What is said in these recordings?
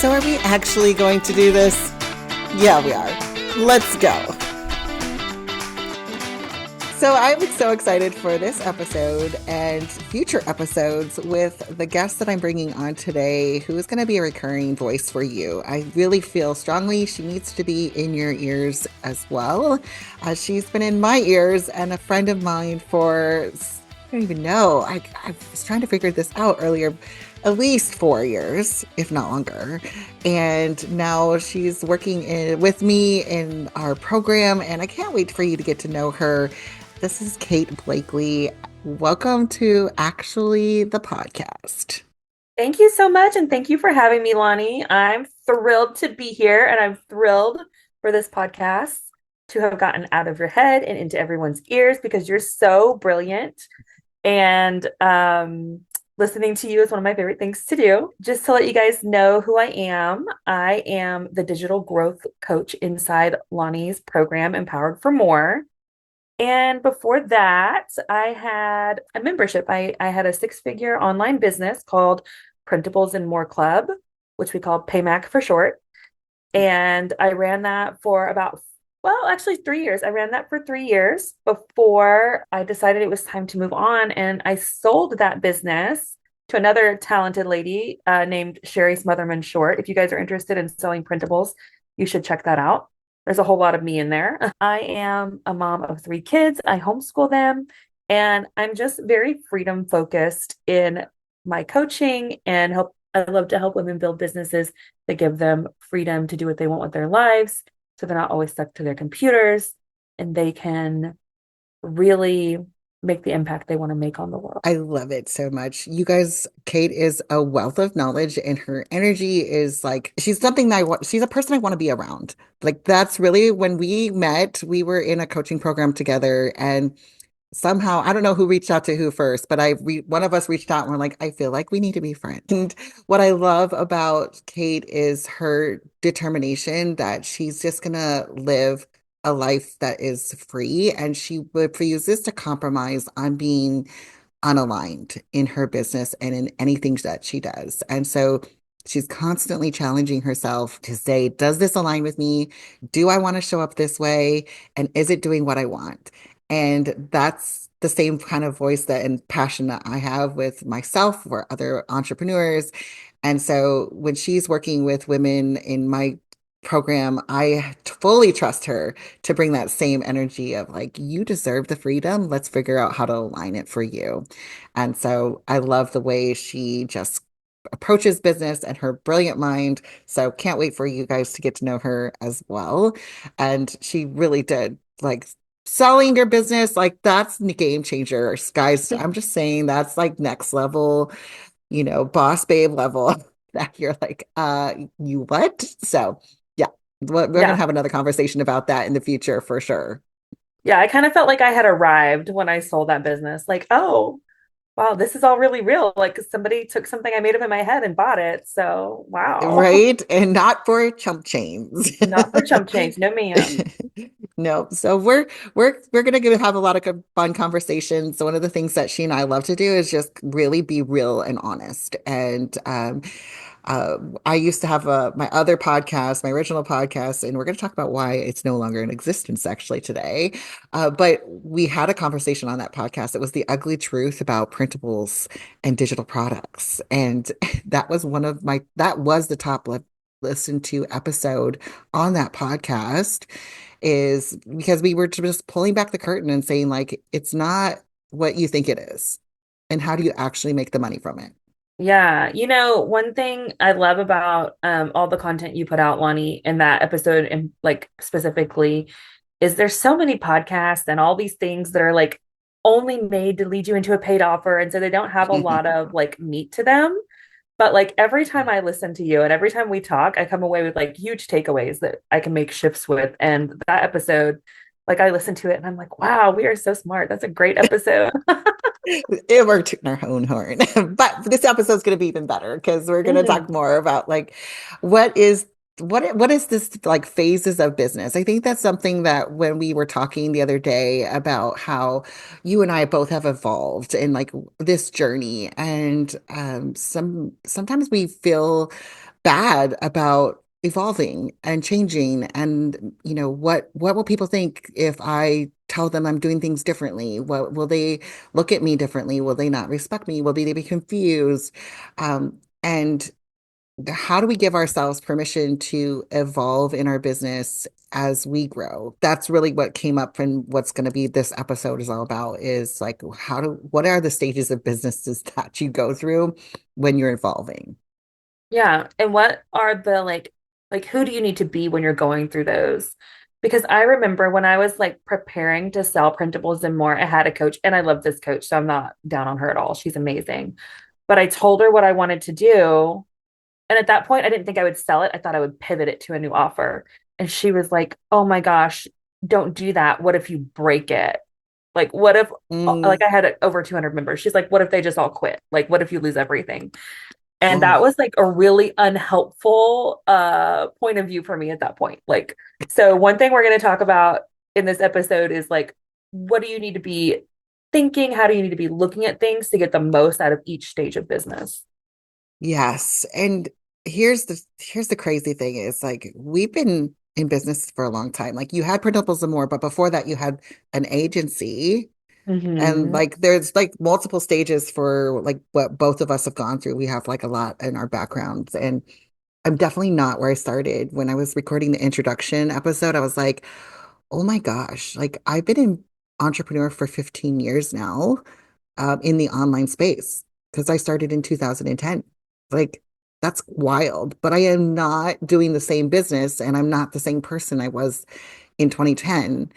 So are we actually going to do this? Yeah, we are. Let's go. So I'm so excited for this episode and future episodes with the guest that I'm bringing on today, who is going to be a recurring voice for you. I really feel strongly she needs to be in your ears as well. She's been in my ears and a friend of mine for, I don't even know, I was trying to figure this out earlier, at least 4 years, if not longer. And now she's working with me in our program, and I can't wait for you to get to know her. This is Cait Blakley. Welcome to Actually the Podcast. Thank you so much, and thank you for having me, Lonnie. I'm thrilled to be here, and I'm thrilled for this podcast to have gotten out of your head and into everyone's ears because you're so brilliant. And listening to you is one of my favorite things to do. Just to let you guys know who I am the digital growth coach inside Lonnie's program, Empowered for More. And before that, I had a membership. I had a six-figure online business called Printables and More Club, which we call PayMac for short. And I ran that for actually 3 years. I ran that for 3 years before I decided it was time to move on. And I sold that business to another talented lady named Sherry Smotherman Short. If you guys are interested in selling printables, you should check that out. There's a whole lot of me in there. I am a mom of three kids. I homeschool them, and I'm just very freedom focused in my coaching and help. I love to help women build businesses that give them freedom to do what they want with their lives. So they're not always stuck to their computers and they can really make the impact they want to make on the world. I love it so much. You guys, Cait is a wealth of knowledge, and her energy is like, she's something that I want, she's a person I want to be around. Like, that's really when we met, we were in a coaching program together, and somehow, I don't know who reached out to who first, but one of us reached out and we're like, I feel like we need to be friends. And what I love about Cait is her determination that she's just gonna live a life that is free, and she refuses to compromise on being unaligned in her business and in anything that she does. And so she's constantly challenging herself to say, does this align with me? Do I want to show up this way? And is it doing what I want? And that's the same kind of voice that and passion that I have with myself or other entrepreneurs. And so when she's working with women in my program, I fully trust her to bring that same energy of like, you deserve the freedom. Let's figure out how to align it for you. And so I love the way she just approaches business and her brilliant mind. So can't wait for you guys to get to know her as well. And she really did like selling your business, like that's the game changer. Guys, I'm just saying that's like next level, boss babe level that you're like, you what? So yeah, we're gonna Yeah. have another conversation about that in the future for sure. Yeah. I kind of felt like I had arrived when I sold that business. Like, oh, wow, this is all really real. Like somebody took something I made up in my head and bought it. So, wow. Right? And not for chump chains. Not for chump change. No, ma'am. No. So we're gonna have a lot of fun conversations. So one of the things that she and I love to do is just really be real and honest. And I used to have my other podcast, my original podcast, and we're going to talk about why it's no longer in existence actually today. But we had a conversation on that podcast. It was the ugly truth about printables and digital products, and that was the top listened to episode on that podcast, is because we were just pulling back the curtain and saying like it's not what you think it is, and how do you actually make the money from it? Yeah. One thing I love about all the content you put out, Lonnie, in that episode and like specifically is there's so many podcasts and all these things that are like only made to lead you into a paid offer. And so they don't have a lot of like meat to them. But like every time I listen to you and every time we talk, I come away with like huge takeaways that I can make shifts with. And that episode, like I listen to it and I'm like, wow, we are so smart. That's a great episode. We're tooting our own horn. But this episode's going to be even better because we're going to talk Mhm. more about like what is what is this like phases of business. I think that's something that when we were talking the other day about how you and I both have evolved in like this journey, and sometimes we feel bad about evolving and changing and what will people think if I tell them I'm doing things differently? What will they look at me differently? Will they not respect me? Will they be confused? And how do we give ourselves permission to evolve in our business as we grow? That's really what came up and what's going to be this episode is all about is like what are the stages of businesses that you go through when you're evolving? Yeah. And what are the who do you need to be when you're going through those? Because I remember when I was like preparing to sell printables and more, I had a coach and I love this coach, so I'm not down on her at all. She's amazing. But I told her what I wanted to do. And at that point, I didn't think I would sell it. I thought I would pivot it to a new offer. And she was like, "Oh my gosh, don't do that. What if you break it? Like, what if, Mm, like, I had over 200 members. She's like, what if they just all quit? Like, what if you lose everything?" And that oh, was like a really unhelpful point of view for me at that point. Like, so one thing we're going to talk about in this episode is like, what do you need to be thinking? How do you need to be looking at things to get the most out of each stage of business? yes. And here's the crazy thing is like we've been in business for a long time. Like you had Printables and More, but before that you had an agency. And Hmm. like there's like multiple stages for like what both of us have gone through. We have like a lot in our backgrounds. And I'm definitely not where I started. When I was recording the introduction episode, I was like, oh my gosh, like I've been an entrepreneur for 15 years now, in the online space because I started in 2010. Like that's wild, but I am not doing the same business and I'm not the same person I was in 2010.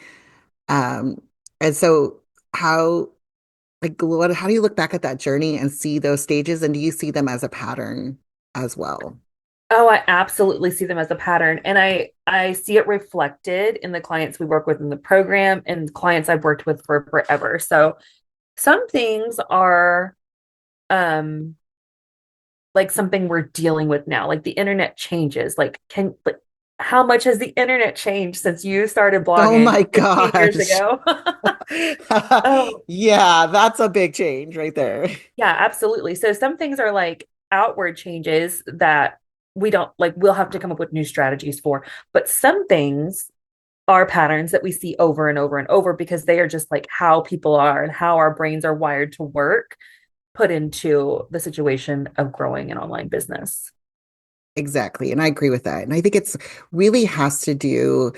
Um, and so how how do you look back at that journey and see those stages and do you see them as a pattern as well? Oh, I absolutely see them as a pattern. And I see it reflected in the clients we work with in the program and clients I've worked with for forever. So some things are um like something we're dealing with now. Like the internet changes. Like how much has the internet changed since you started Oh blogging my 15 years gosh. ago? Oh, Yeah, that's a big change right there. yeah, absolutely. So some things are like outward changes that we don't like, we'll have to come up with new strategies for. But some things are patterns that we see over and over and over because they are just like how people are and how our brains are wired to work, put into the situation of growing an online business. Exactly. And I agree with that. And I think it's really has to do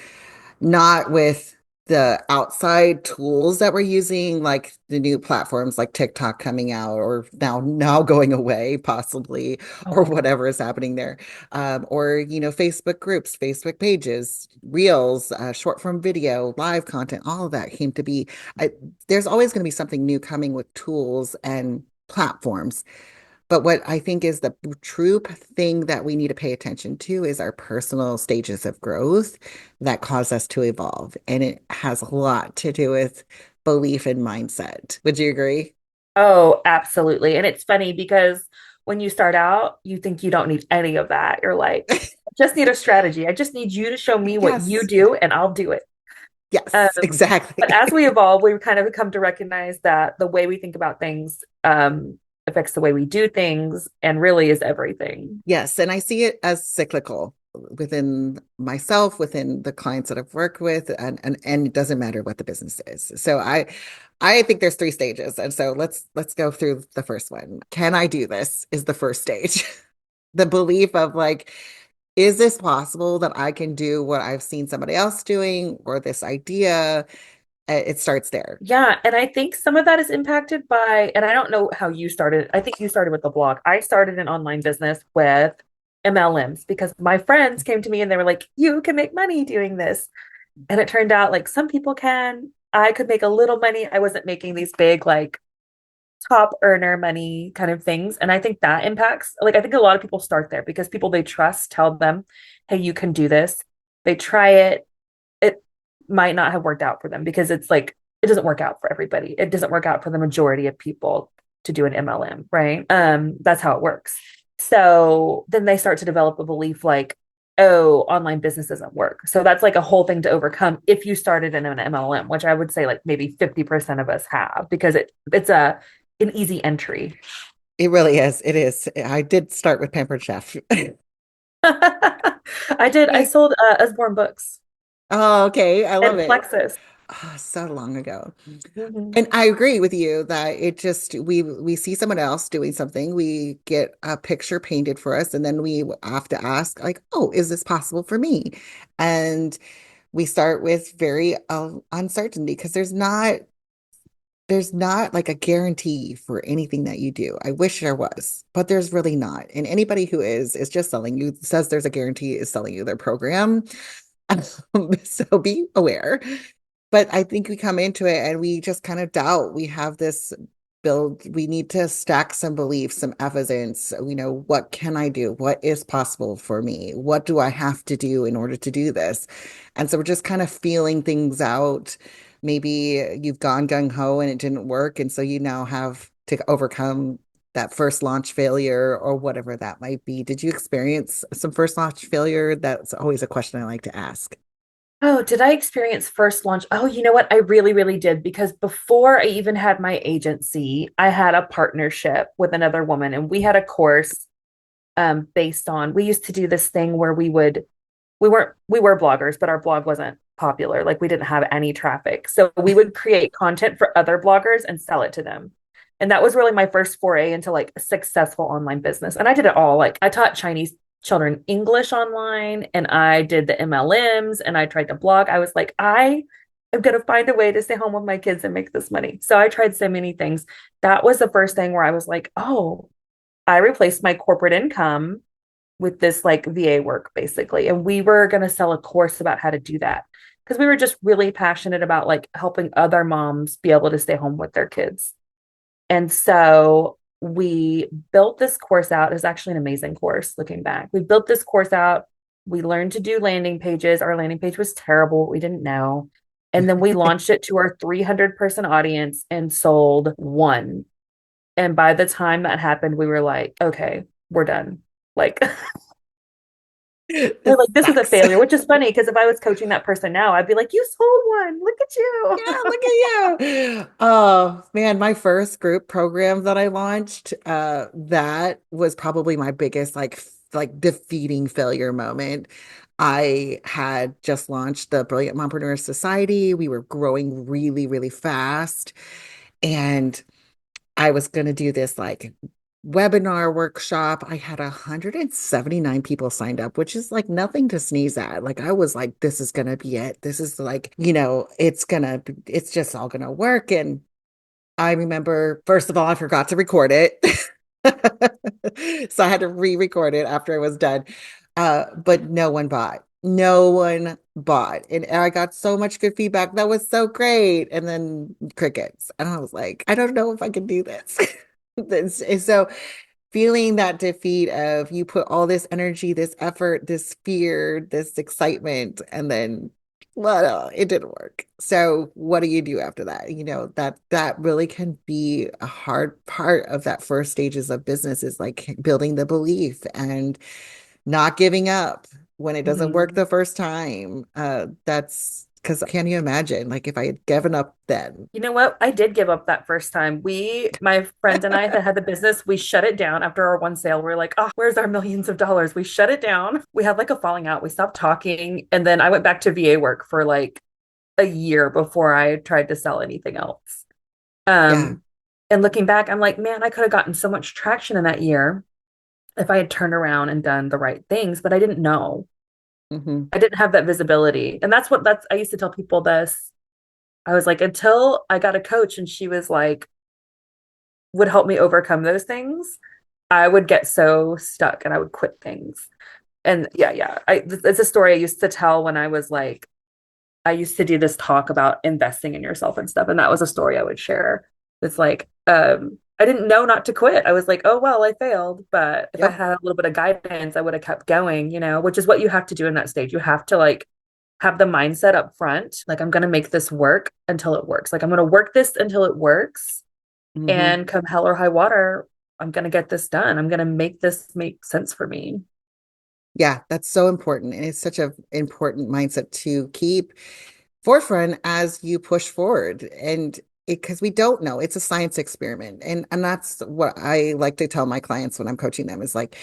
not with the outside tools that we're using, like the new platforms like TikTok coming out or now going away, possibly, or Oh, whatever is happening there. Or Facebook groups, Facebook pages, reels, short form video, live content, all of that came to be. I, there's always going to be something new coming with tools and platforms. But what I think is the true thing that we need to pay attention to is our personal stages of growth that cause us to evolve. And it has a lot to do with belief and mindset. Would you agree? oh, absolutely. And it's funny because when you start out, you think you don't need any of that. You're like, I just need a strategy. I just need you to show me what you Yes. do and I'll do it. Yes, But as exactly. we evolve, we kind of come to recognize that the way we think about things affects the way we do things and really is everything. Yes, and I see it as cyclical within myself, within the clients that I've worked with, and it doesn't matter what the business is. So I think there's three stages. And so let's go through the first one. Can I do this is the first stage. The belief of like, is this possible that I can do what I've seen somebody else doing or this idea? It starts there. Yeah, and I think some of that is impacted by, and I don't know how you started. I think you started with the blog. I started an online business with MLMs because my friends came to me and they were like, "You can make money doing this." And it turned out like some people can. I could make a little money. I wasn't making these big like top earner money kind of things. And I think that impacts, like, I think a lot of people start there because people they trust tell them, "Hey, you can do this." They try it. It might not have worked out for them because it's like, it doesn't work out for everybody. It doesn't work out for the majority of people to do an MLM, right? That's how it works. So then they start to develop a belief like, oh, online business doesn't work. So that's like a whole thing to overcome if you started in an MLM, which I would say like maybe 50% of us have because it's an easy entry. It really is. It is. I did start with Pampered Chef. I did. I Yeah. sold Usborne books Oh, okay. I love and it. Plexus. Oh, so long ago. Mhm. And I agree with you that it just we see someone else doing something, we get a picture painted for us, and then we have to ask like, "Oh, is this possible for me?" And we start with very uncertainty because there's not like a guarantee for anything that you do. I wish there was, but there's really not. And anybody who is just selling you, says there's a guarantee, is selling you their program. So be aware. But I think we come into it and we just kind of doubt. We have this build, we need to stack some beliefs, some evidence. What can I do? What is possible for me? What do I have to do in order to do this? And so we're just kind of feeling things out. Maybe you've gone gung ho and it didn't work. And so you now have to overcome that first launch failure or whatever that might be. Did you experience some first launch failure? That's always a question I like to ask. Oh, did I experience first launch? Oh, you know what? I really, really did because before I even had my agency, I had a partnership with another woman and we had a course based on we used to do this thing where we were bloggers, but our blog wasn't popular. Like we didn't have any traffic. So we would create content for other bloggers and sell it to them. And that was really my first foray into like a successful online business. And I did it all. Like I taught Chinese children English online and I did the MLMs and I tried to blog. I was like, I am going to find a way to stay home with my kids and make this money. So I tried so many things. That was the first thing where I was like, oh, I replaced my corporate income with this like VA work basically. And we were going to sell a course about how to do that because we were just really passionate about like helping other moms be able to stay home with their kids. And so we built this course out. It's actually an amazing course looking back. We built this course out. We learned to do landing pages. Our landing page was terrible. We didn't know. And then we launched it to our 300-person audience and sold one. And by the time that happened, we were like, okay, we're done. Like, they're This like, this was a sucks. failure, which is funny because if I was coaching that person now, I'd be like, you sold one. Look at you. Yeah, look at you. Oh man, my first group program that I launched, that was probably my biggest like defeating failure moment. I had just launched the Brilliant Mompreneur Society. We were growing really, really fast. And I was going to do this like webinar workshop. I had 179 people signed up, which is like nothing to sneeze at. Like I was like, this is going to be it. This is like, it's just all going to work. And I remember, first of all, I forgot to record it. So I had to re-record it after I was done. But no one bought. No one bought. And I got so much good feedback. That was so great. And then crickets. And I was like, I don't know if I can do this. And so feeling that defeat of you put all this energy, this effort, this fear, this excitement, and then well, it didn't work. So what do you do after that? That really can be a hard part of that first stages of business is like building the belief and not giving up when it doesn't work Mhm. the first time. That's because can you imagine like if I had given up then? You know what? I did give up that first time. My friend and I that had the business, we shut it down after our one sale. We're like, oh, where's our millions of dollars? We shut it down. We had like a falling out. We stopped talking. And then I went back to VA work for like a year before I tried to sell anything else. Yeah. Um, and looking back, I'm like, man, I could have gotten so much traction in that year if I had turned around and done the right things, but I didn't know. Hmm. I didn't have that visibility. And I used to tell people this. I was like, until I got a coach and she was like, would help me overcome those things, I would get so stuck and I would quit things. And yeah, yeah. It's a story I used to tell when I was like, I used to do this talk about investing in yourself and stuff. And that was a story I would share. It's like, I didn't know not to quit. I was like, oh, well, I failed. But if I Yep. had a little bit of guidance, I would have kept going, which is what you have to do in that stage. You have to like have the mindset up front. Like, I'm going to make this work until it works. Like, I'm going to work this until it works. Hmm. And come hell or high water, I'm going to get this done. I'm going to make this make sense for me. Yeah, that's so important. And it's such an important mindset to keep forefront as you push forward. And because we don't know, it's a science experiment. And that's what I like to tell my clients when I'm coaching them is like,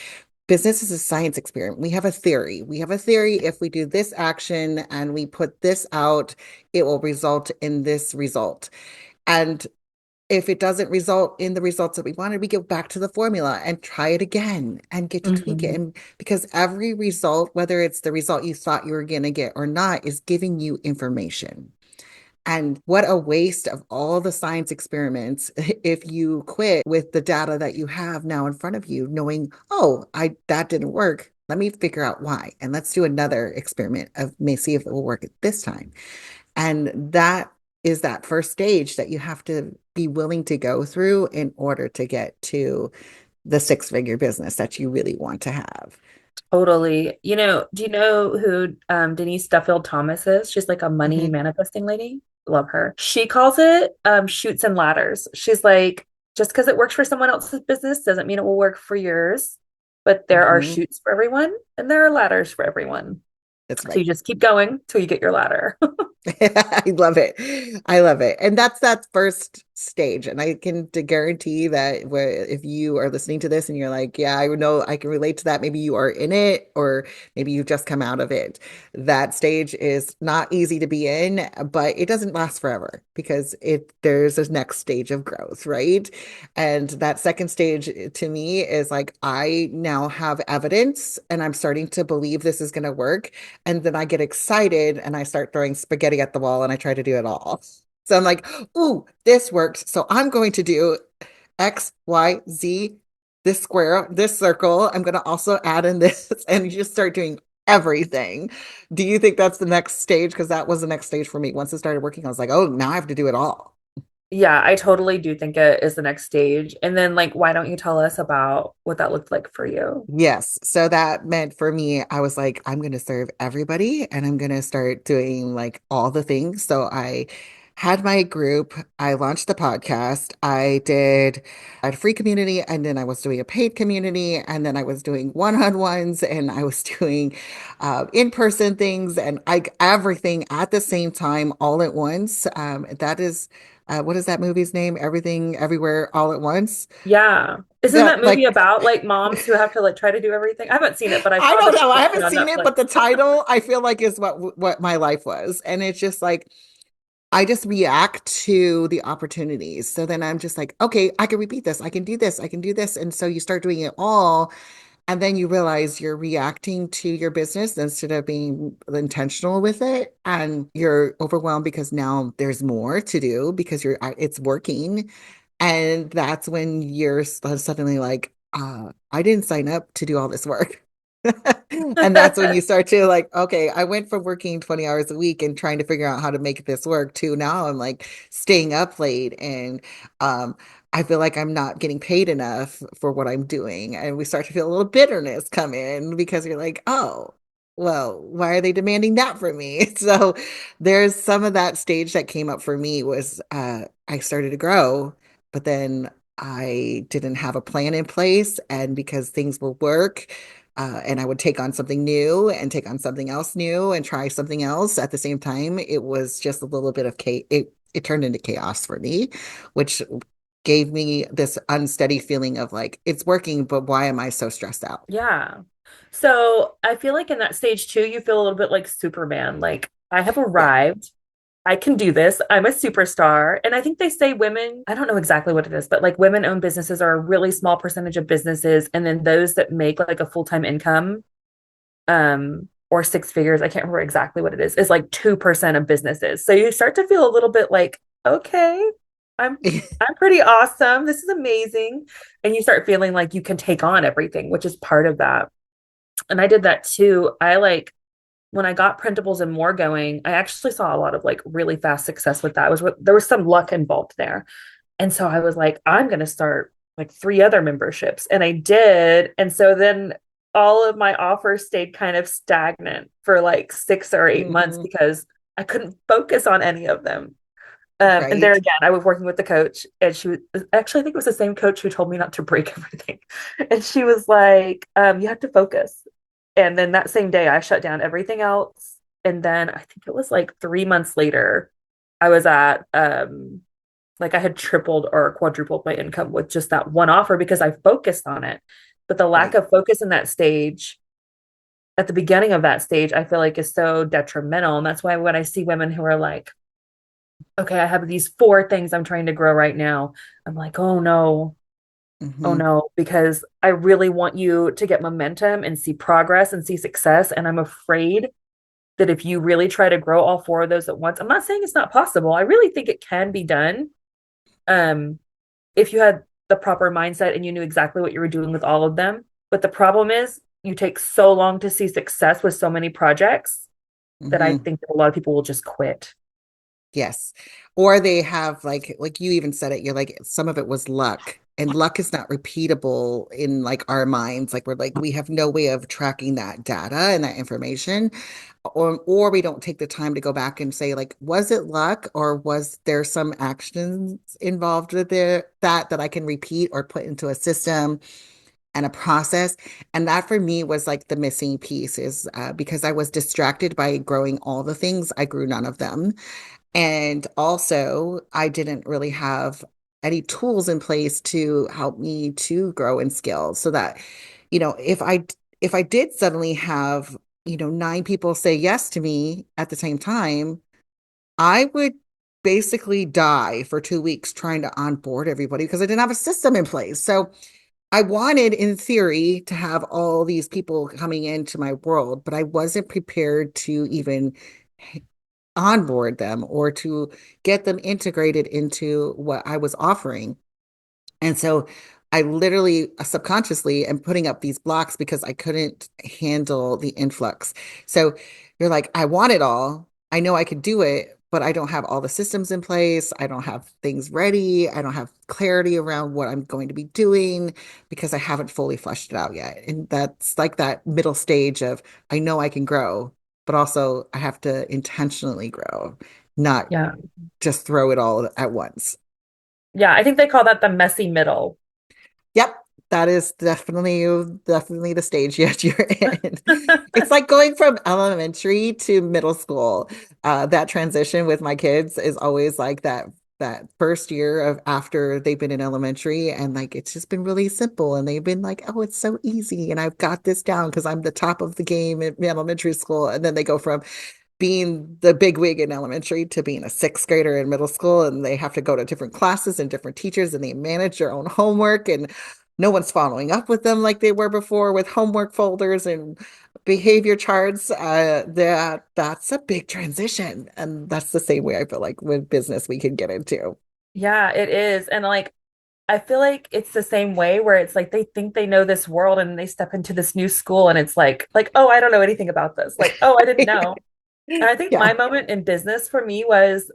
business is a science experiment. We have a theory. We have a theory. If we do this action and we put this out, it will result in this result. And if it doesn't result in the results that we wanted, we go back to the formula and try it again and get to tweak it. Mhm. And because every result, whether it's the result you thought you were going to get or not, is giving you information. And what a waste of all the science experiments if you quit with the data that you have now in front of you, knowing, oh, I that didn't work. Let me figure out why. And let's do another experiment of may see if it will work at this time. And that is that first stage that you have to be willing to go through in order to get to the six-figure business that you really want to have. Totally. Do you know who Denise Duffield Thomas is? She's like a money Hmm. manifesting lady. Love her. She calls it shoots and ladders. She's like, just because it works for someone else's business doesn't mean it will work for yours. But there are Hmm. shoots for everyone and there are ladders for everyone. That's So right. you just keep going till you get your ladder. I love it. I love it. And that's that first stage. And I can guarantee that if you are listening to this and you're like, yeah, I know I can relate to that. Maybe you are in it, or maybe you've just come out of it. That stage is not easy to be in, but it doesn't last forever because there's this next stage of growth, right? And that second stage to me is like, I now have evidence and I'm starting to believe this is going to work. And then I get excited and I start throwing spaghetti at the wall and I try to do it all. So I'm like, ooh, this works. So I'm going to do X, Y, Z, this square, this circle. I'm going to also add in this. And you just start doing everything. Do you think that's the next stage? Because that was the next stage for me. Once it started working, I was like, oh, now I have to do it all. Yeah, I totally do think it is the next stage. And then, like, why don't you tell us about what that looked like for you? Yes. So that meant for me, I was like, I'm going to serve everybody and I'm going to start doing like all the things. So I had my group, I launched the podcast, I had a free community, and then I was doing a paid community, and then I was doing one-on-ones, and I was doing in-person things and everything at the same time, all at once. That is, what is that movie's name? Everything, Everywhere, All at Once. Yeah. Isn't that That movie like about like moms who have to like try to do everything? I haven't seen it, but I I saw don't the know. I description haven't on seen it, Netflix. but the title I feel like is what my life was. And it's just like I just react to the opportunities. So then I'm just like, okay, I can repeat this. I can do this. I can do this. And so you start doing it all. And then you realize you're reacting to your business instead of being intentional with it. And you're overwhelmed because now there's more to do because it's working. And that's when you're suddenly like, I didn't sign up to do all this work. And that's when you start to like, okay, I went from working 20 hours a week and trying to figure out how to make this work to now I'm like staying up late and um I feel like I'm not getting paid enough for what I'm doing. And we start to feel a little bitterness come in because you're like, oh, well, why are they demanding that from me? So there's some of that stage that came up for me was I started to grow, but then I didn't have a plan in place. And because things will work, and I would take on something new and take on something else new and try something else at the same time, it was just a little bit of chaos. It turned into chaos for me, which gave me this unsteady feeling of like, it's working, but why am I so stressed out? Yeah. So I feel like in that stage too, you feel a little bit like Superman. Like, I have Yeah. arrived. I can do this. I'm a superstar. And I think they say women, I don't know exactly what it is, but like women owned businesses are a really small percentage of businesses. And then those that make like a full-time income, or six figures, I can't remember exactly what it is like 2% of businesses. So you start to feel a little bit like, okay, I'm I'm pretty awesome. This is amazing. And you start feeling like you can take on everything, which is part of that. And I did that too. I like when I got printables and more going, I actually saw a lot of like really fast success with that. It was there was some luck involved there. And so I was like, I'm going to start like three other memberships. And I did. And so then all of my offers stayed kind of stagnant for like 6 or 8 months Hmm. because I couldn't focus on any of them. And there Right. again, I was working with the coach, and she was actually, I think it was the same coach who told me not to break everything. And she was like, you have to focus. And then that same day, I shut down everything else. And then I think it was like 3 months later, I was at like I had tripled or quadrupled my income with just that one offer because I focused on it. But the lack Right. of focus in that stage, at the beginning of that stage, I feel like is so detrimental. And that's why when I see women who are like, okay, I have these four things I'm trying to grow right now, I'm like, oh Hmm. no, because I really want you to get momentum and see progress and see success. And I'm afraid that if you really try to grow all four of those at once, I'm not saying it's not possible. I really think it can be done. Um, if you had the proper mindset and you knew exactly what you were doing with all of them. But the problem is you take so long to see success with so many projects that I Hmm. think that a lot of people will just quit. Yes. Or they have like you even said it, you're like some of it was luck. And luck is not repeatable in like our minds. Like we're like we have no way of tracking that data and that information. Or we don't take the time to go back and say like, was it luck or was there some actions involved with it that I can repeat or put into a system and a process? And that for me was like the missing piece is because I was distracted by growing all the things, I grew none of them. And also, I didn't really have any tools in place to help me to grow in skills so that, if I did suddenly have, nine people say yes to me at the same time, I would basically die for 2 weeks trying to onboard everybody because I didn't have a system in place. So I wanted, in theory, to have all these people coming into my world, but I wasn't prepared to even onboard them or to get them integrated into what I was offering. And so I literally subconsciously am putting up these blocks because I couldn't handle the influx. So you're like, I want it all. I know I could do it, but I don't have all the systems in place. I don't have things ready. I don't have clarity around what I'm going to be doing because I haven't fully fleshed it out yet. And that's like that middle stage of I know I can grow, but also I have to intentionally grow, not Yeah. just throw it all at once. Yeah. I think they call that the messy middle. Yep, that is definitely the stage yet you're in. It's like going from elementary to middle school. That transition with my kids is always like that first year of after they've been in elementary and like it's just been really simple and they've been like, oh, it's so easy and I've got this down because I'm the top of the game in elementary school. And then they go from being the big wig in elementary to being a sixth grader in middle school, and they have to go to different classes and different teachers, and they manage their own homework, and no one's following up with them like they were before with homework folders and behavior charts. That's a big transition, and that's the same way I feel like with business we can get into. Yeah, it is. And like, I feel like it's the same way where it's like they think they know this world and they step into this new school and it's like, oh, I don't know anything about this. Like, oh, I didn't know. And I think Yeah. my moment in business for me was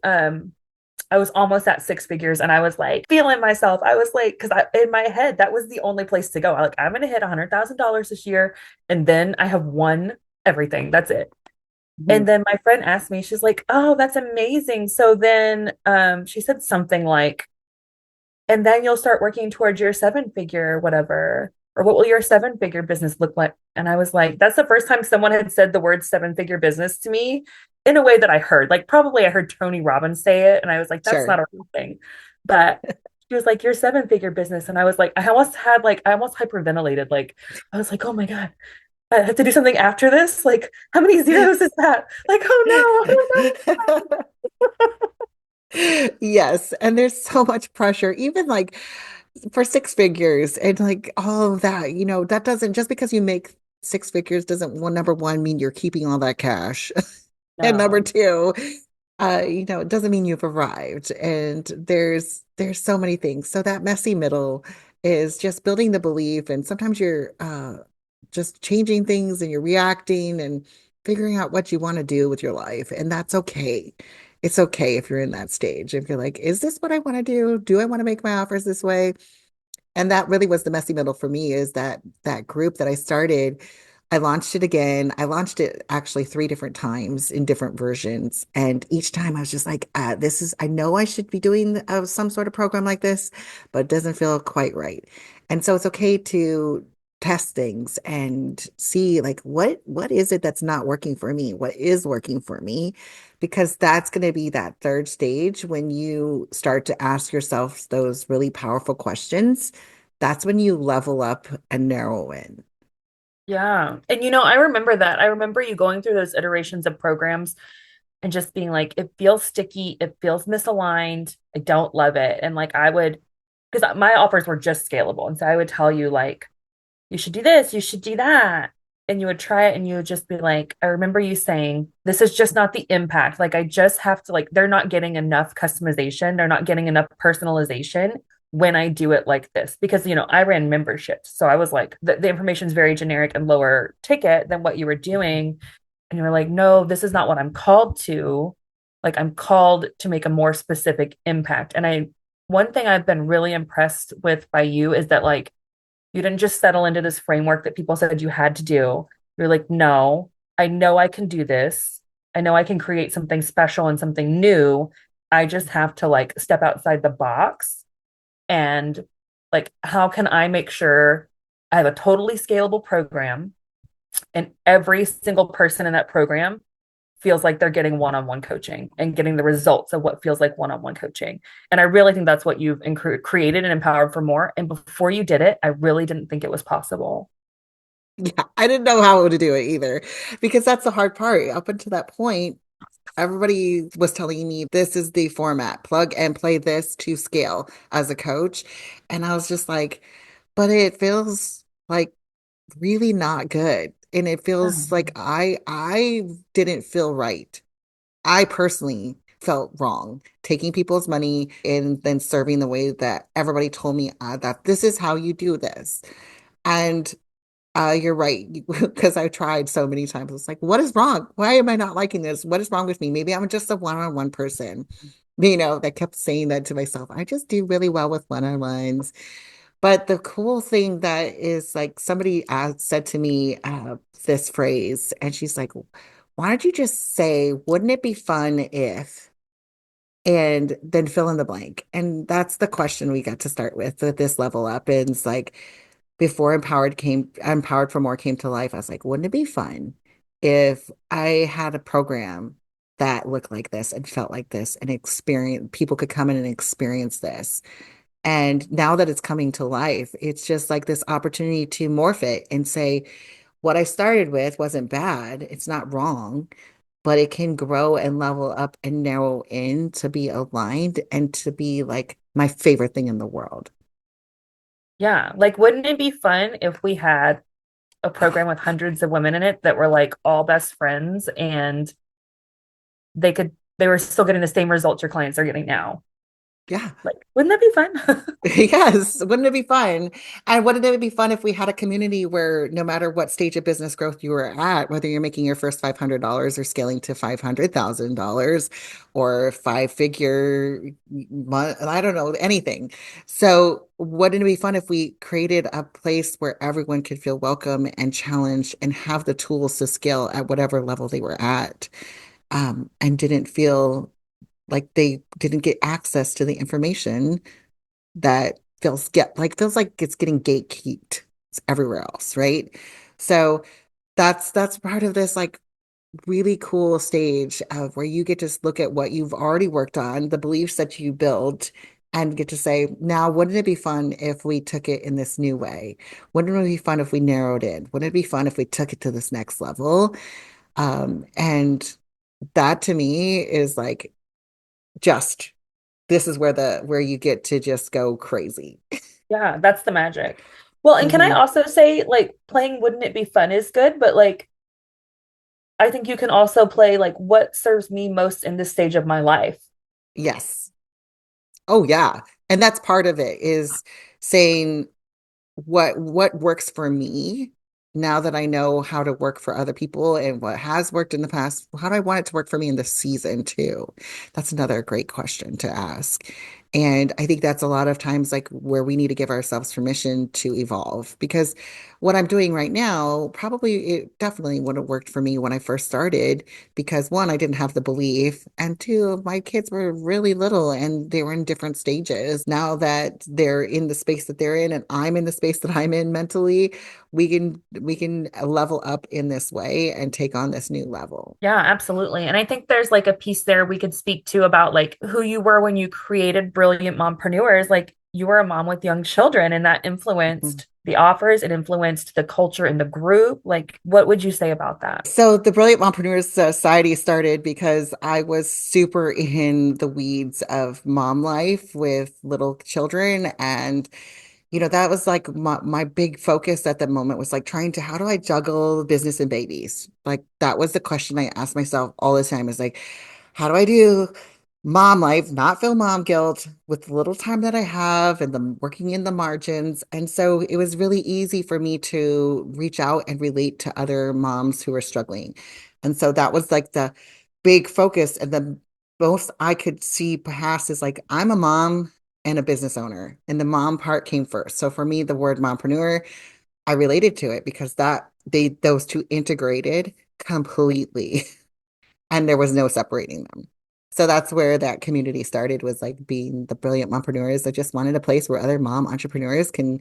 I was almost at six figures and I was like feeling myself. I was like, because in my head, that was the only place to go. I'm going to hit $100,000 this year. And then I have won everything. That's it. And Mhm. then my friend asked me, she's like, oh, that's amazing. So then she said something like, and then you'll start working towards your seven figure, whatever. Or what will your seven figure business look like? And I was like, that's the first time someone had said the word seven figure business to me in a way that I heard. Like, probably I heard Tony Robbins say it, and I was like, that's not Sure. a real thing. But she was like, your seven figure business. And I was like, I almost hyperventilated. Like, I was like, oh my God, I have to do something after this. Like, how many zeros is that? Like, oh no, I don't know. Yes, and there's so much pressure, even like for six figures and like all of that, that doesn't just because you make six figures doesn't number one mean you're keeping all that cash. And number No. two, it doesn't mean you've arrived. And there's so many things. So that messy middle is just building the belief. And sometimes you're just changing things and you're reacting and figuring out what you want to do with your life. And that's okay. It's okay if you're in that stage. If you're like, is this what I want to do? Do I want to make my offers this way? And that really was the messy middle for me is that group that I started. I launched it again. I launched it actually three different times in different versions. And each time I was just like, I know I should be doing some sort of program like this, but it doesn't feel quite right. And so it's okay to test things and see like what is it that's not working for me? What is working for me? Because that's going to be that third stage when you start to ask yourself those really powerful questions That's when you level up and narrow in. Yeah. And I remember that. I remember you going through those iterations of programs and just being like, it feels sticky, it feels misaligned. I don't love it. And like I would, because my offers were just scalable. And so I would tell you like, you should do this, you should do that. And you would try it and you would just be like, I remember you saying, this is just not the impact. Like, I just have to, like, they're not getting enough customization. They're not getting enough personalization when I do it like this. Because, I ran memberships. So I was like, the information is very generic and lower ticket than what you were doing. And you were like, no, this is not what I'm called to. Like, I'm called to make a more specific impact. One thing I've been really impressed with by you is that, like, you didn't just settle into this framework that people said you had to do. You're like, no, I know I can do this. I know I can create something special and something new. I just have to like step outside the box and like, how can I make sure I have a totally scalable program and every single person in that program feels like they're getting one-on-one coaching and getting the results of what feels like one-on-one coaching. And I really think that's what you've created and empowered for more. And before you did it, I really didn't think it was possible. Yeah, I didn't know how to do it either because that's the hard part. Up until that point, everybody was telling me this is the format, plug and play this to scale as a coach. And I was just like, but it feels like really not good. And it feels like Yeah. I didn't feel right. I personally felt wrong taking people's money and then serving the way that everybody told me that this is how you do this. And you're right, because I tried so many times. It's like, what is wrong? Why am I not liking this? What is wrong with me? Maybe I'm just a one-on-one person, that kept saying that to myself. I just do really well with one-on-ones. But the cool thing that is like somebody said to me this phrase, and she's like, why don't you just say, wouldn't it be fun if, and then fill in the blank? And that's the question we got to start with this level up. And it's like, before Empowered for More came to life, I was like, wouldn't it be fun if I had a program that looked like this and felt like this and experience people could come in and experience this. And now that it's coming to life, it's just like this opportunity to morph it and say, what I started with wasn't bad. It's not wrong, but it can grow and level up and narrow in to be aligned and to be like my favorite thing in the world. Yeah. Like, wouldn't it be fun if we had a program with hundreds of women in it that were like all best friends and they were still getting the same results your clients are getting now? Yeah. Like, wouldn't that be fun? Yes, wouldn't it be fun? And wouldn't it be fun if we had a community where no matter what stage of business growth you were at, whether you're making your first $500 or scaling to $500,000 or five-figure month, I don't know, anything. So wouldn't it be fun if we created a place where everyone could feel welcome and challenged and have the tools to scale at whatever level they were at, and didn't feel like they didn't get access to the information that feels like it's getting gatekeeped everywhere else, right? So that's part of this like really cool stage of where you get to look at what you've already worked on, the beliefs that you built, and get to say, now, wouldn't it be fun if we took it in this new way? Wouldn't it be fun if we narrowed in? Wouldn't it be fun if we took it to this next level? And that to me is like just this is where you get to just go crazy. Yeah, that's the magic. Well, and can I Mhm. also say, like, playing Wouldn't It Be Fun is good, but like, I think you can also play, like, what serves me most in this stage of my life. Yes. Oh yeah. And that's part of it is saying what works for me now that I know how to work for other people and what has worked in the past. How do I want it to work for me in this season too? That's another great question to ask. And I think that's a lot of times like where we need to give ourselves permission to evolve because what I'm doing right now, probably it definitely would have worked for me when I first started because one, I didn't have the belief, and two, my kids were really little and they were in different stages. Now that they're in the space that they're in and I'm in the space that I'm in mentally, we can level up in this way and take on this new level. Yeah, absolutely. And I think there's like a piece there we could speak to about like who you were when you created Brilliant Mompreneurs. Like you were a mom with young children, and that Mhm. influenced the offers, it influenced the culture in the group. Like, what would you say about that? So the Brilliant Mompreneurs Society started because I was super in the weeds of mom life with little children. And, that was like my big focus at the moment was like trying to, how do I juggle business and babies? Like that was the question I asked myself all the time is like, how do I do mom life, not feel mom guilt with the little time that I have and the working in the margins. And so it was really easy for me to reach out and relate to other moms who are struggling. And so that was like the big focus. And the most I could see past is like, I'm a mom and a business owner, and the mom part came first. So for me, the word mompreneur, I related to it because those two integrated completely. And there was no separating them. So that's where that community started was like being the brilliant mompreneurs. I just wanted a place where other mom entrepreneurs can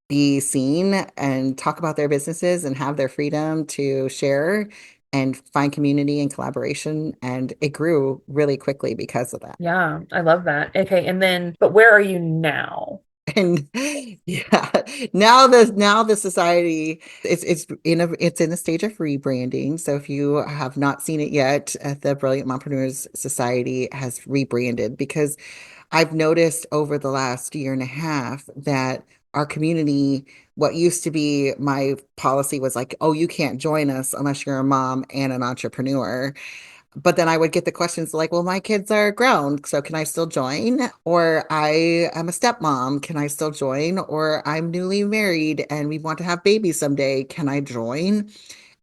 be seen and talk about their businesses and have their freedom to share and find community and collaboration. And it grew really quickly because of that. Yeah, I love that. Okay, and then, but where are you now? And yeah, now the society it's in a stage of rebranding. So if you have not seen it yet, the Brilliant Mompreneurs Society has rebranded because I've noticed over the last year and a half that our community, what used to be my policy was like, oh, you can't join us unless you're a mom and an entrepreneur. But then I would get the questions like, well, my kids are grown, so can I still join? Or I am a stepmom, can I still join? Or I'm newly married and we want to have babies someday, can I join?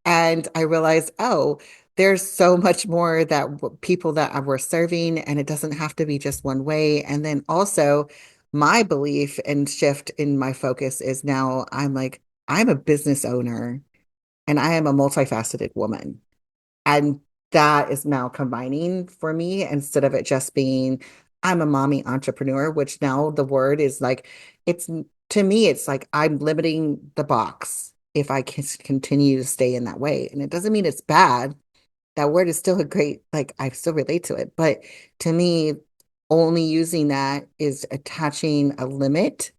And I realized, oh, there's so much more that people that we're serving, and it doesn't have to be just one way. And then also, my belief and shift in my focus is now I'm like, I'm a business owner and I am a multifaceted woman. And that is now combining for me instead of it just being, I'm a mommy entrepreneur, which now the word is like, it's to me, it's like I'm limiting the box if I can continue to stay in that way. And it doesn't mean it's bad. That word is still a great, like, I still relate to it. But to me, only using that is attaching a limit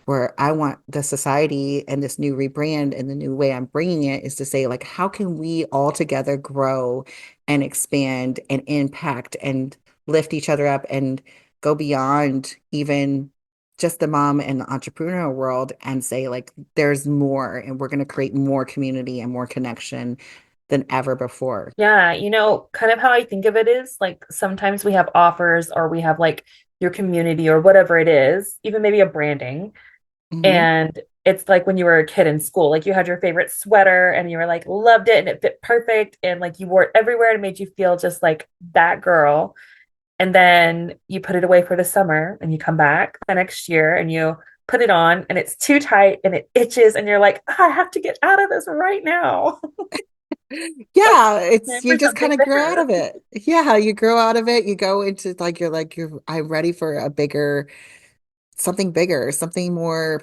where I want the society and this new rebrand and the new way I'm bringing it is to say, like, how can we all together grow and expand and impact and lift each other up and go beyond even just the mom and the entrepreneurial world and say, like, there's more and we're going to create more community and more connection than ever before. Yeah, kind of how I think of it is like sometimes we have offers or we have like your community or whatever it is, even maybe a branding. Hmm. And it's like when you were a kid in school, like you had your favorite sweater and you were like loved it and it fit perfect and like you wore it everywhere and it made you feel just like that girl. And then you put it away for the summer and you come back the next year and you put it on and it's too tight and it itches and you're like, "Ah, I have to get out of this right now." Like Yeah, it's time you for just something kind of grow out bigger. of it. Yeah, you grow out of it. You go into like you're I'm ready for a bigger, something more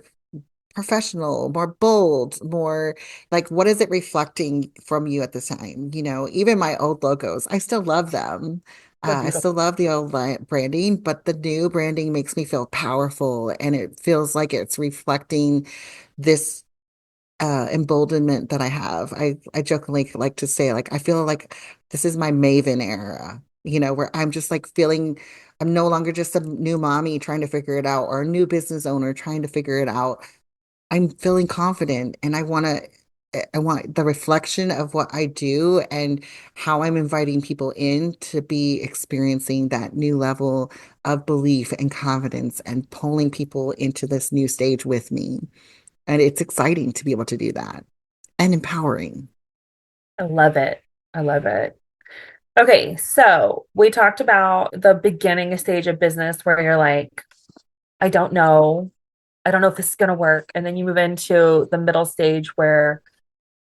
professional, more bold, more like what is it reflecting from you at the time? Even my old logos, I still love them. They're I still beautiful. love the old branding, but the new branding makes me feel powerful and it feels like it's reflecting this emboldenment that I have. I jokingly like to say like I feel like this is my Maven era, where I'm just like feeling I'm no longer just a new mommy trying to figure it out or a new business owner trying to figure it out. I'm feeling confident and I want the reflection of what I do and how I'm inviting people in to be experiencing that new level of belief and confidence and pulling people into this new stage with me. And it's exciting to be able to do that and empowering. I love it. I love it. Okay, so we talked about the beginning stage of business where you're like, I don't know. I don't know if this is going to work. And then you move into the middle stage where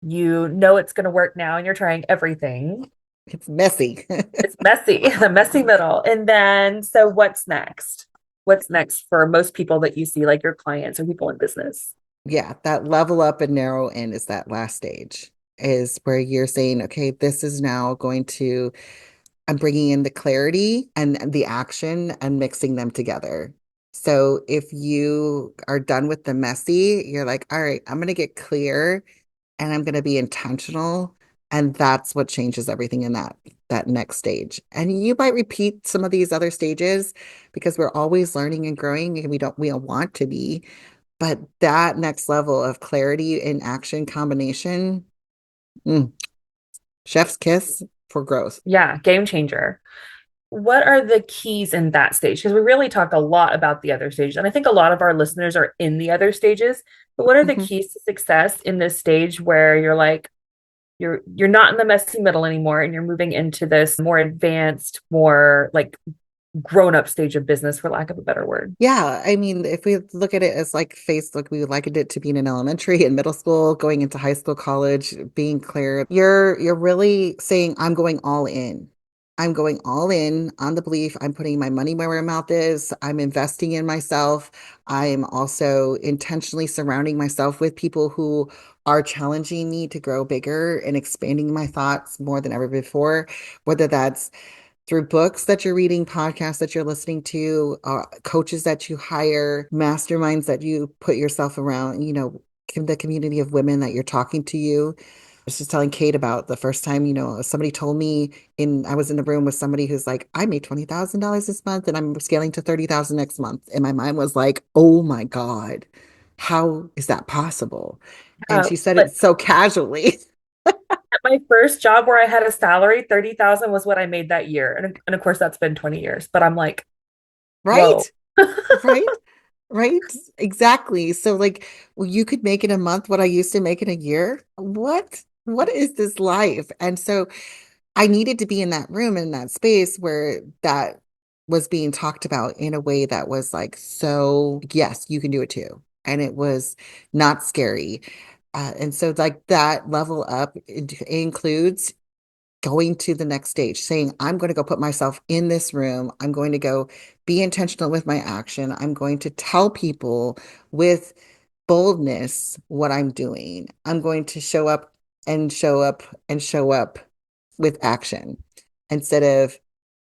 you know it's going to work now and you're trying everything. It's messy. It's messy, the messy middle. And then, so what's next? What's next for most people that you see, like your clients or people in business? Yeah, that level up and narrow in is that last stage, is where you're saying, okay, this is now going to I'm bringing in the clarity and the action and mixing them together. So if you are done with the messy, you're like, all right, I'm going to get clear and I'm going to be intentional. And that's what changes everything in that next stage. And you might repeat some of these other stages because we're always learning and growing and we don't want to be. But that next level of clarity in action combination, mm, chef's kiss for growth. Yeah, game changer. What are the keys in that stage? Because we really talked a lot about the other stages, and I think a lot of our listeners are in the other stages. But what are the Mhm. keys to success in this stage where you're like you're not in the messy middle anymore, and you're moving into this more advanced, more like grown up stage of business, for lack of a better word? Yeah, I mean, if we look at it as like Facebook, we likened it to being in elementary and middle school, going into high school, college, being clear. You're really saying, I'm going all in. I'm going all in on the belief. I'm putting my money where my mouth is. I'm investing in myself. I am also intentionally surrounding myself with people who are challenging me to grow bigger and expanding my thoughts more than ever before, whether that's through books that you're reading, podcasts that you're listening to, coaches that you hire, masterminds that you put yourself around, the community of women that you're talking to you. I was just telling Cait about the first time, somebody told me I was in a room with somebody who's like, I made $20,000 this month and I'm scaling to 30,000 next month. And my mind was like, oh my God, how is that possible? And she said But it so casually, at my first job where I had a salary, 30,000 was what I made that year. And of course that's been 20 years, but I'm like, whoa. right? Right? Right? Exactly. So like well, you could make in a month what I used to make in a year. What? What is this life? And so I needed to be in that room in that space where that was being talked about in a way that was like, so yes, you can do it too. And it was not scary. And so like that level up includes going to the next stage, saying, I'm going to go put myself in this room. I'm going to go be intentional with my action. I'm going to tell people with boldness what I'm doing. I'm going to show up and show up and show up with action instead of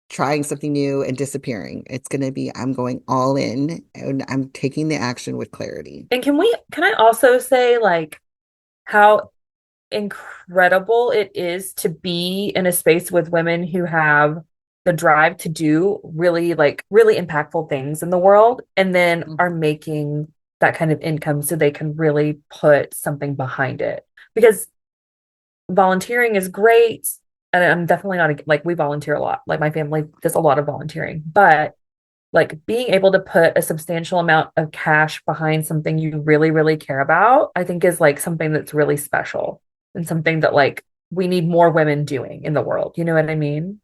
trying something new and disappearing. It's going to be, I'm going all in and I'm taking the action with clarity. And can I also say like how incredible it is to be in a space with women who have the drive to do really impactful things in the world and then are Mhm. making that kind of income so they can really put something behind it. Because volunteering is great. And I'm definitely not like we volunteer a lot. Like my family does a lot of volunteering, but like being able to put a substantial amount of cash behind something you really, really care about, I think is like something that's really special and something that like we need more women doing in the world. You know what I mean?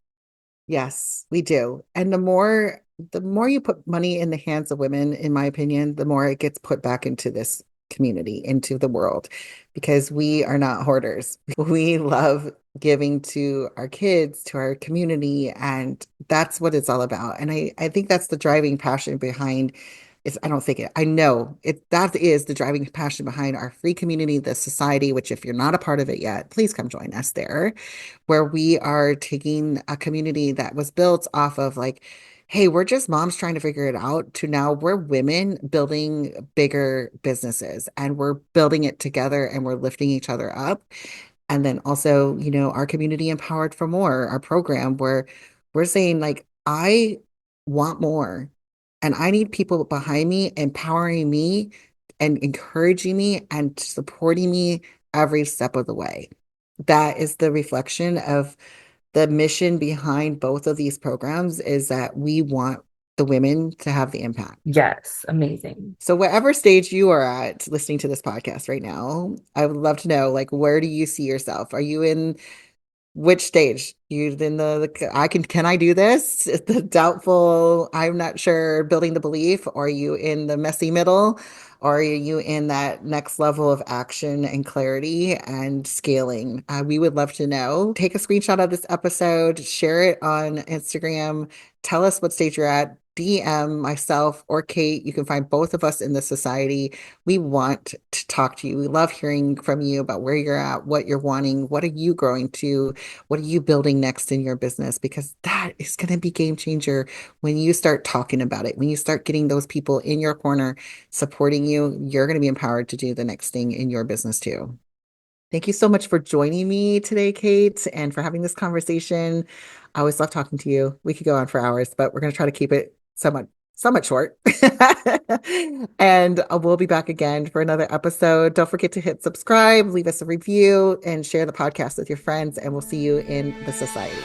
Yes, we do. And the more you put money in the hands of women, in my opinion, the more it gets put back into this community, into the world, because we are not hoarders. We love giving to our kids, to our community, and that's what it's all about. And I think that's the driving passion behind I don't think it, I know that is the driving passion behind our free community, the society, which if you're not a part of it yet, please come join us there where we are taking a community that was built off of like, hey, we're just moms trying to figure it out to now we're women building bigger businesses and we're building it together and we're lifting each other up. And then also, our community empowered for more, our program where we're saying like, I want more and I need people behind me, empowering me and encouraging me and supporting me every step of the way. That is the reflection of the mission behind both of these programs is that we want the women to have the impact. Yes, amazing. So whatever stage you are at listening to this podcast right now, I would love to know like where do you see yourself? Are you in which stage? You in can I do this? The doubtful, I'm not sure, building the belief, or are you in the messy middle? Or are you in that next level of action and clarity and scaling? We would love to know. Take a screenshot of this episode, share it on Instagram, tell us what stage you're at. DM myself or Cait. You can find both of us in the society. We want to talk to you. We love hearing from you about where you're at, what you're wanting, what are you growing to, what are you building next in your business? Because that is going to be game changer when you start talking about it. When you start getting those people in your corner supporting you, you're going to be empowered to do the next thing in your business too. Thank you so much for joining me today, Cait, and for having this conversation. I always love talking to you. We could go on for hours, but we're going to try to keep it somewhat short. And we'll be back again for another episode. Don't forget to hit subscribe, leave us a review, and share the podcast with your friends. And we'll see you in the society.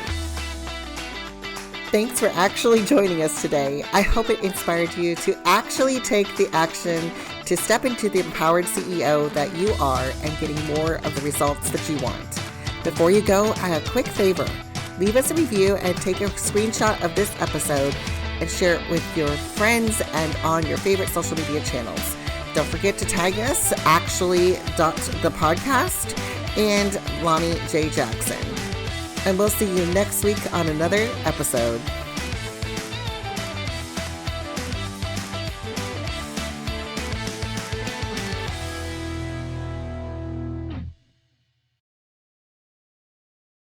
Thanks for actually joining us today. I hope it inspired you to actually take the action to step into the empowered CEO that you are and getting more of the results that you want. Before you go, I have a quick favor. Leave us a review and take a screenshot of this episode and share it with your friends and on your favorite social media channels. Don't forget to tag us, actually.the podcast and Lonnie J. Jackson. And we'll see you next week on another episode.